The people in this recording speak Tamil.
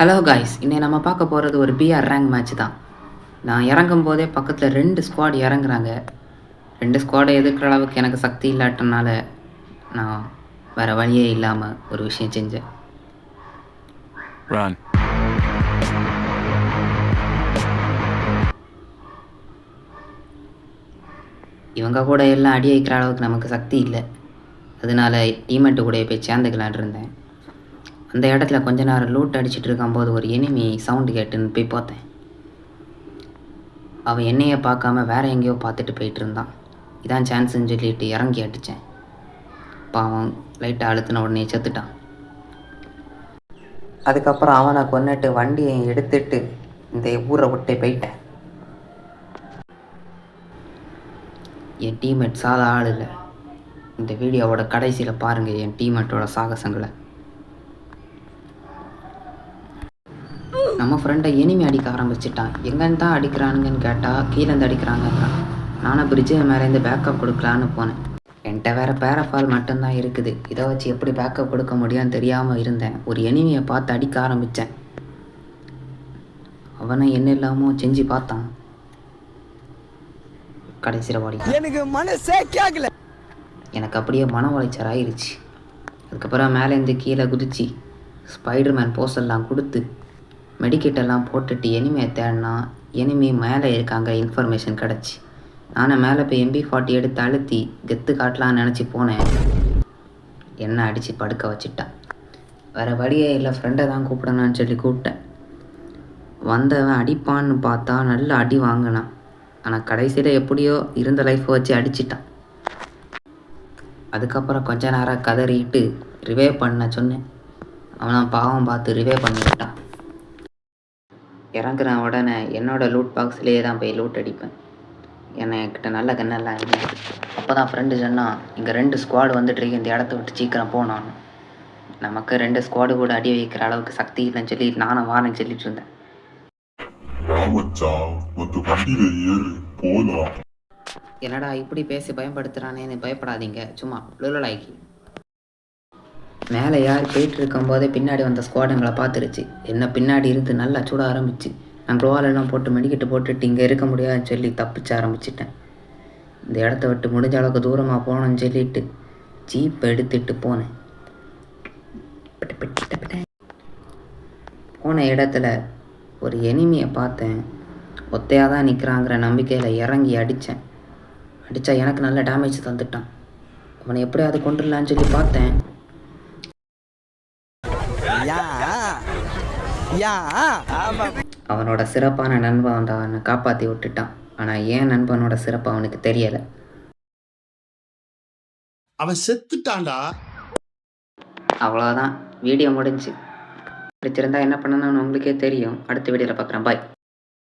ஹலோ காய்ஸ், இன்னைக்கு நம்ம பார்க்க போகிறது ஒரு பிஆர் ரேங்க் மேட்ச் தான். நான் இறங்கும் போதே பக்கத்தில் 2 ஸ்குவாட் இறங்குறாங்க. 2 ஸ்குவாடை எதிர்க்கிற அளவுக்கு எனக்கு சக்தி இல்லாட்டனால நான் வேறு வழியே இல்லாமல் ஒரு விஷயம் செஞ்சேன். இவங்க கூட எல்லாம் அடி வைக்கிற அளவுக்கு நமக்கு சக்தி இல்லை. அதனால டீம்மேட்டு கூட போய் சேர்ந்துக்கலான் இருந்தேன். அந்த இடத்துல கொஞ்ச நேரம் லூட் அடிச்சுட்டு இருக்கும்போது ஒரு எனிமி சவுண்டு கேட்டுன்னு போய் பார்த்தேன். அவன் என்னையே பார்க்காம வேறு எங்கேயோ பார்த்துட்டு போயிட்டு இருந்தான். இதான் சான்ஸுன்னு சொல்லிட்டு இறங்கி அடித்தேன். பாவம் லைட்டாக அழுத்தின உடனே செத்துட்டான். அதுக்கப்புறம் அவனை கொன்னுட்டு வண்டியை எடுத்துட்டு இந்த ஊரை விட்டு போயிட்டேன். என் டீம்மேட் சாதா ஆள் இல்லை. இந்த வீடியோவோட கடைசியில் பாருங்கள் என் டீம்மேட்டோட சாகசங்களை. நம்ம ஃப்ரெண்டை எனிமி அடிக்க ஆரம்பிச்சிட்டான். எங்கன்னு தான் அடிக்கிறானுங்கன்னு கேட்டால் கீழேருந்து அடிக்கிறாங்கன்றான். நானும் பிரிட்ஜு மேலேருந்து பேக்கப் கொடுக்கலான்னு போனேன். என்கிட்ட வேறு பேரஃபால் மட்டும்தான் இருக்குது. இதை வச்சு எப்படி பேக்கப் கொடுக்க முடியும்னு தெரியாமல் இருந்தேன். ஒரு எனிமியை பார்த்து அடிக்க ஆரம்பித்தேன். அவனை என்ன இல்லாமல் செஞ்சு பார்த்தான். கடைசியில் வாடி எனக்கு மனசே கேட்கல. எனக்கு அப்படியே மன உளைச்சல் ஆயிடுச்சு. அதுக்கப்புறம் மேலேருந்து கீழே குதிச்சு ஸ்பைடர்மேன் போஸெல்லாம் கொடுத்து மெடிக்கெட்டெல்லாம் போட்டுட்டு எனிமையை தேடினா எனிமி மேலே இருக்காங்க இன்ஃபர்மேஷன் கிடச்சி. நானும் மேலே போய் MP40 எடுத்து அழுத்தி கெத்து காட்டலான்னு நினச்சி போனேன். என்ன அடித்து படுக்க வச்சுட்டான். வேறு வழியே இல்லை, ஃப்ரெண்டை தான் கூப்பிடணும்னு சொல்லி கூப்பிட்டேன். வந்தவன் அடிப்பான்னு பார்த்தா நல்லா அடி வாங்கினான். ஆனால் கடைசியில் எப்படியோ இருந்த லைஃப்பை வச்சு அடிச்சிட்டான். அதுக்கப்புறம் கொஞ்ச நேரம் கதறிட்டு ரிவே பண்ண சொன்னேன். அவன் பாவம் பார்த்து ரிவே பண்ணிவிட்டான். இறங்குற உடனே என்னோடய லூட் பாக்ஸ்லேயே தான் போய் லூட் அடிப்பேன். என்கிட்ட நல்ல கண்ணெல்லாம் இருந்துச்சு. அப்போ தான் ஃப்ரெண்டு சொன்னான், இங்கே 2 ஸ்குவாடு வந்துட்டு இந்த இடத்த விட்டு சீக்கிரம் போனான்னு. நமக்கு 2 ஸ்குவாடு கூட அடி வைக்கிற அளவுக்கு சக்தி இல்லைன்னு சொல்லி நானும் வாரேன்னு சொல்லிட்டு இருந்தேன். என்னடா இப்படி பேசி பயன்படுத்துகிறானேன்னு பயப்படாதீங்க, சும்மா லுலலாக்கி. மேலே யார் போயிட்டு இருக்கும்போதே பின்னாடி வந்த ஸ்குவாடுங்களை பார்த்துருச்சு. என்ன பின்னாடி இருந்து நல்லா சுட ஆரம்பிச்சு. நான் க்ளோவாலெல்லாம் போட்டு மெடிக்கெட்டு போட்டுட்டு இங்கே இருக்க முடியாதுன்னு சொல்லி தப்பிச்சு ஆரம்பிச்சிட்டேன். இந்த இடத்த விட்டு முடிஞ்ச அளவுக்கு தூரமாக போகணும்னு சொல்லிட்டு ஜீப்பை எடுத்துகிட்டு போனேன். போன இடத்துல ஒரு எனிமியை பார்த்தேன். ஒத்தையாக தான் நிற்கிறாங்கிற நம்பிக்கையில் இறங்கி அடித்தேன். அடித்தா எனக்கு நல்ல டேமேஜ் தந்துட்டான். அவனை எப்படியாவது கொண்டுடலான்னு சொல்லி பார்த்தேன். அவனோட சிறப்பான நண்பன் வந்து அவனை காப்பாற்றி விட்டுட்டான். ஆனால் ஏன் நண்பனோட சிறப்பு அவனுக்கு தெரியலை. அவன் செத்துட்டான்டா. அவ்வளோதான், வீடியோ முடிஞ்சு. பிடிச்சிருந்தா என்ன பண்ணணும்னு உங்களுக்கே தெரியும். அடுத்த வீடியோவில் பார்க்குறேன். பாய்.